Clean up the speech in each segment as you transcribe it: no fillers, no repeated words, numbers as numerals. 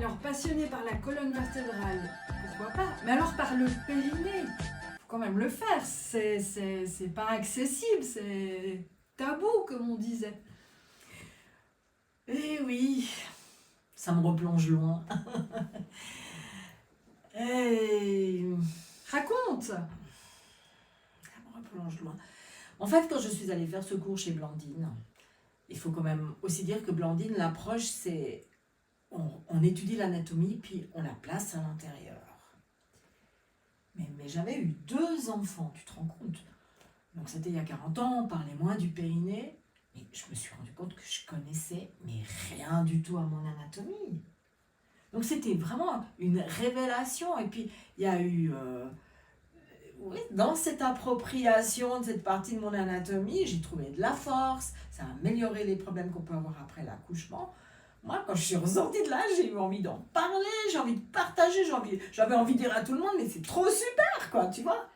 Alors, passionné par la colonne vertébrale, pourquoi pas? Mais alors par le périnée, faut quand même le faire. C'est pas accessible, c'est tabou, comme on disait. Eh oui, ça me replonge loin. Et Raconte! ça me replonge loin. En fait, quand je suis allée faire ce cours chez Blandine, il faut quand même aussi dire que Blandine, l'approche, c'est on étudie l'anatomie, puis on la place à l'intérieur. Mais j'avais eu 2 enfants, tu te rends compte? Donc c'était il y a 40 ans, on parlait moins du périnée, mais je me suis rendu compte que je connaissais mais rien du tout à mon anatomie. Donc c'était vraiment une révélation. Et puis il y a eu, oui, dans cette appropriation de cette partie de mon anatomie, j'ai trouvé de la force, ça a amélioré les problèmes qu'on peut avoir après l'accouchement. Moi, quand je suis ressortie de là, j'ai eu envie d'en parler, j'ai envie de partager, j'avais envie de dire à tout le monde, mais c'est trop super, quoi, tu vois.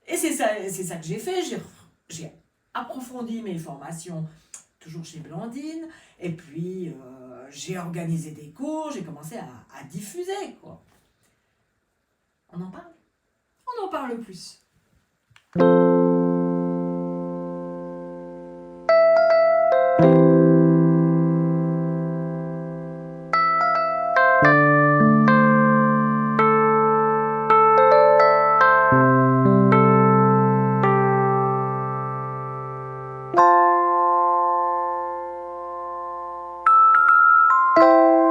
Et c'est ça que j'ai fait. J'ai approfondi mes formations, toujours chez Blandine, et puis j'ai organisé des cours, j'ai commencé à diffuser, quoi. On en parle? On en parle plus.